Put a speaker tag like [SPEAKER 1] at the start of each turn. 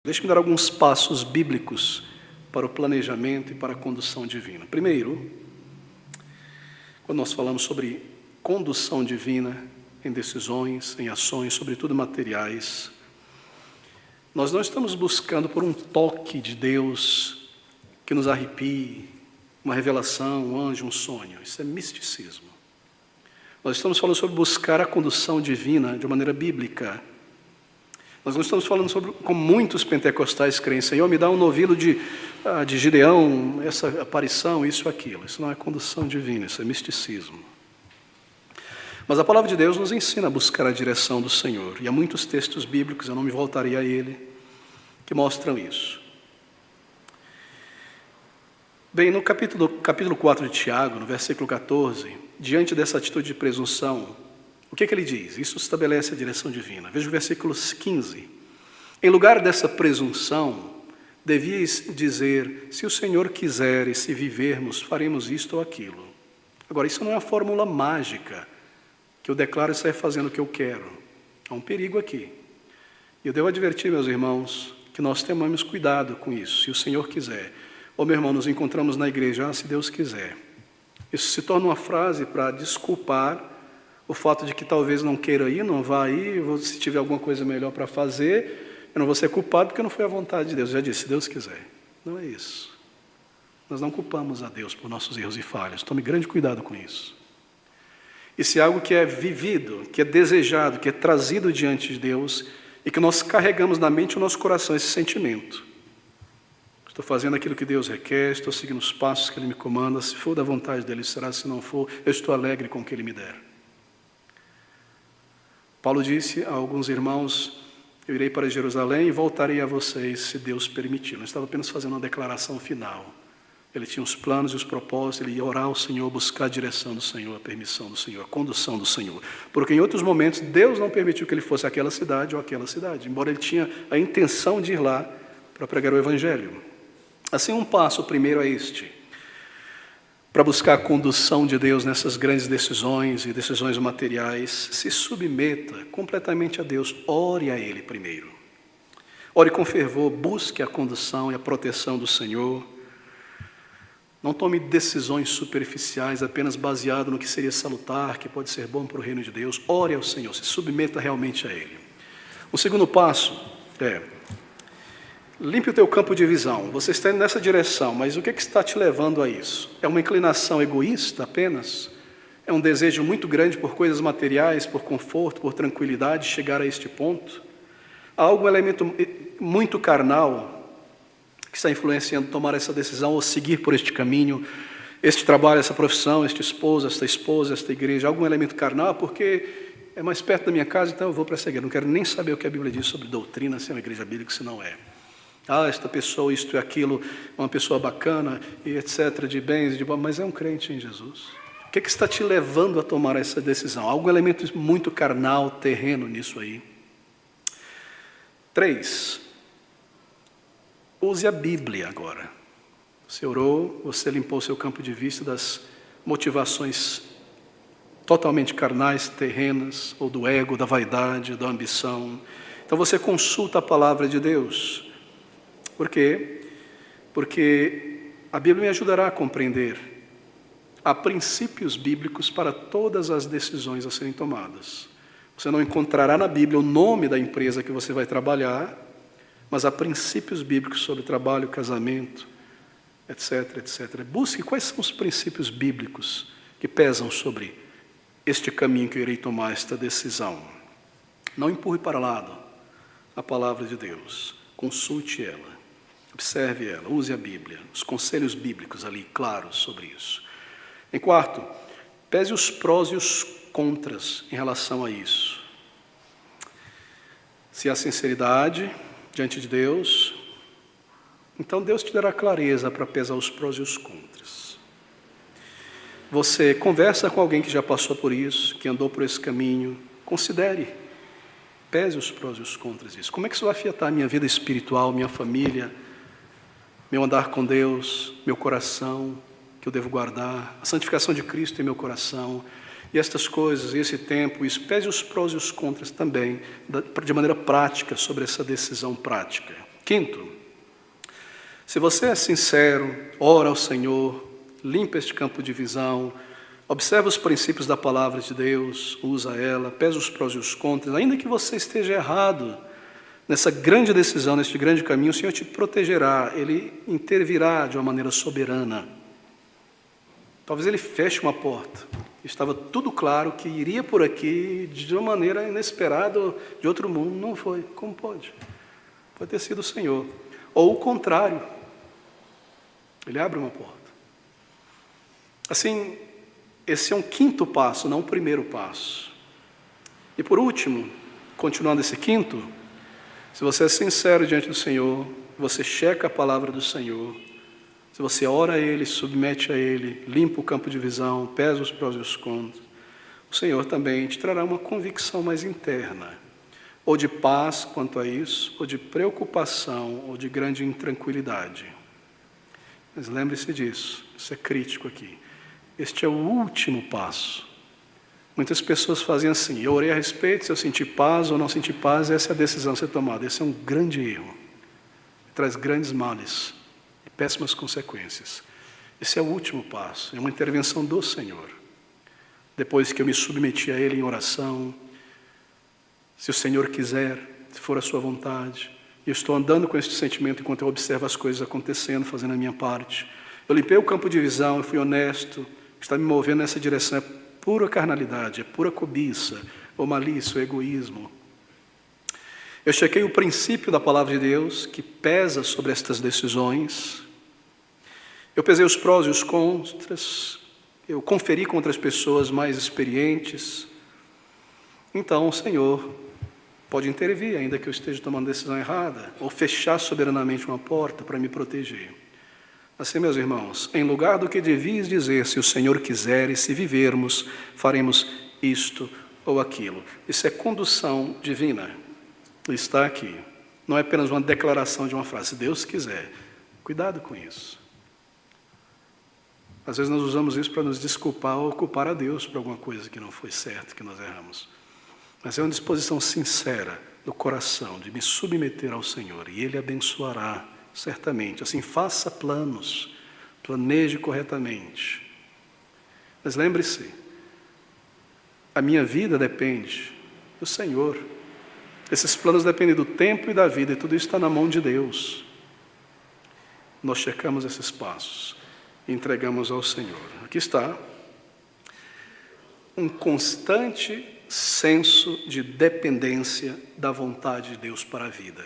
[SPEAKER 1] Deixe-me dar alguns passos bíblicos para o planejamento e para a condução divina. Primeiro, quando nós falamos sobre condução divina em decisões, em ações, sobretudo materiais, nós não estamos buscando por um toque de Deus que nos arrepie, uma revelação, um anjo, um sonho. Isso é misticismo. Nós estamos falando sobre buscar a condução divina de maneira bíblica. Nós não estamos falando sobre, como muitos pentecostais creem, Senhor, me dá um novilo de Gideão, essa aparição, isso, aquilo. Isso não é condução divina, isso é misticismo. Mas a palavra de Deus nos ensina a buscar a direção do Senhor. E há muitos textos bíblicos, eu não me voltaria a ele, que mostram isso. Bem, no capítulo 4 de Tiago, no versículo 14, diante dessa atitude de presunção, o que ele diz? Isso estabelece a direção divina. Veja o versículo 15. Em lugar dessa presunção, devias dizer, se o Senhor quiser e se vivermos, faremos isto ou aquilo. Agora, isso não é uma fórmula mágica, que eu declaro e saio fazendo o que eu quero. Há um perigo aqui. E eu devo advertir, meus irmãos, que nós tenhamos cuidado com isso, se o Senhor quiser. Ou, meu irmão, nos encontramos na igreja, se Deus quiser. Isso se torna uma frase para desculpar o fato de que talvez não queira ir, não vá ir, se tiver alguma coisa melhor para fazer, eu não vou ser culpado porque não foi a vontade de Deus. Eu já disse, se Deus quiser. Não é isso. Nós não culpamos a Deus por nossos erros e falhas. Tome grande cuidado com isso. Isso é algo que é vivido, que é desejado, que é trazido diante de Deus e que nós carregamos na mente e no nosso coração esse sentimento. Estou fazendo aquilo que Deus requer, estou seguindo os passos que Ele me comanda. Se for da vontade dEle, será. Se não for, eu estou alegre com o que Ele me der. Paulo disse a alguns irmãos, eu irei para Jerusalém e voltarei a vocês, se Deus permitir. Não estava apenas fazendo uma declaração final. Ele tinha os planos e os propósitos, ele ia orar ao Senhor, buscar a direção do Senhor, a permissão do Senhor, a condução do Senhor. Porque em outros momentos, Deus não permitiu que ele fosse àquela cidade ou àquela cidade, embora ele tinha a intenção de ir lá para pregar o Evangelho. Assim, um passo primeiro é este, para buscar a condução de Deus nessas grandes decisões e decisões materiais, se submeta completamente a Deus, ore a Ele primeiro. Ore com fervor, busque a condução e a proteção do Senhor. Não tome decisões superficiais apenas baseado no que seria salutar, que pode ser bom para o reino de Deus. Ore ao Senhor, se submeta realmente a Ele. O segundo passo é, limpe o teu campo de visão. Você está indo nessa direção, mas o que está te levando a isso? É uma inclinação egoísta apenas? É um desejo muito grande por coisas materiais, por conforto, por tranquilidade, chegar a este ponto? Há algum elemento muito carnal que está influenciando tomar essa decisão ou seguir por este caminho, este trabalho, essa profissão, este esposo, esta igreja? Algum elemento carnal? Porque é mais perto da minha casa, então eu vou para essa igreja. Não quero nem saber o que a Bíblia diz sobre doutrina, se é uma igreja bíblica, se não é. Esta pessoa, isto e aquilo, uma pessoa bacana, e etc., de bens, mas é um crente em Jesus. O que está te levando a tomar essa decisão? Algum elemento muito carnal, terreno nisso aí. 3. Use a Bíblia agora. Você orou, você limpou seu campo de vista das motivações totalmente carnais, terrenas, ou do ego, da vaidade, da ambição. Então você consulta a palavra de Deus. Por quê? Porque a Bíblia me ajudará a compreender. Há princípios bíblicos para todas as decisões a serem tomadas. Você não encontrará na Bíblia o nome da empresa que você vai trabalhar, mas há princípios bíblicos sobre trabalho, casamento, etc., etc. Busque quais são os princípios bíblicos que pesam sobre este caminho que eu irei tomar, esta decisão. Não empurre para lado a palavra de Deus. Consulte ela. Observe ela, use a Bíblia, os conselhos bíblicos ali, claros sobre isso. Em quarto, pese os prós e os contras em relação a isso. Se há sinceridade diante de Deus, então Deus te dará clareza para pesar os prós e os contras. Você conversa com alguém que já passou por isso, que andou por esse caminho, considere, pese os prós e os contras disso. Como é que isso vai afetar a minha vida espiritual, minha família, meu andar com Deus, meu coração, que eu devo guardar, a santificação de Cristo em meu coração, e estas coisas, e esse tempo, isso, pese os prós e os contras também, de maneira prática, sobre essa decisão prática. Quinto, se você é sincero, ora ao Senhor, limpa este campo de visão, observa os princípios da palavra de Deus, usa ela, pesa os prós e os contras, ainda que você esteja errado nessa grande decisão, neste grande caminho, o Senhor te protegerá, Ele intervirá de uma maneira soberana. Talvez Ele feche uma porta. Estava tudo claro que iria por aqui de uma maneira inesperada, de outro mundo. Não foi. Como pode? Pode ter sido o Senhor. Ou o contrário. Ele abre uma porta. Assim, esse é um quinto passo, não o primeiro passo. E por último, continuando esse quinto, se você é sincero diante do Senhor, você checa a palavra do Senhor, se você ora a Ele, submete a Ele, limpa o campo de visão, pesa os prós e os contras, o Senhor também te trará uma convicção mais interna, ou de paz quanto a isso, ou de preocupação, ou de grande intranquilidade. Mas lembre-se disso, isso é crítico aqui. Este é o último passo. Muitas pessoas fazem assim, eu orei a respeito, se eu senti paz ou não senti paz, essa é a decisão a ser tomada. Esse é um grande erro. Traz grandes males e péssimas consequências. Esse é o último passo, é uma intervenção do Senhor. Depois que eu me submeti a Ele em oração, se o Senhor quiser, se for a sua vontade, e eu estou andando com este sentimento enquanto eu observo as coisas acontecendo, fazendo a minha parte. Eu limpei o campo de visão, eu fui honesto, o que está me movendo nessa direção é pura carnalidade, é pura cobiça, ou malícia, ou egoísmo. Eu chequei o princípio da palavra de Deus, que pesa sobre estas decisões. Eu pesei os prós e os contras, eu conferi com outras pessoas mais experientes. Então o Senhor pode intervir, ainda que eu esteja tomando decisão errada, ou fechar soberanamente uma porta para me proteger. Assim, meus irmãos, em lugar do que devias dizer, se o Senhor quiser e se vivermos, faremos isto ou aquilo. Isso é condução divina. Está aqui. Não é apenas uma declaração de uma frase. Se Deus quiser. Cuidado com isso. Às vezes nós usamos isso para nos desculpar ou culpar a Deus por alguma coisa que não foi certa, que nós erramos. Mas é uma disposição sincera do coração de me submeter ao Senhor e Ele abençoará. Certamente, assim, faça planos, planeje corretamente. Mas lembre-se, a minha vida depende do Senhor. Esses planos dependem do tempo e da vida, e tudo isso está na mão de Deus. Nós checamos esses passos e entregamos ao Senhor. Aqui está um constante senso de dependência da vontade de Deus para a vida.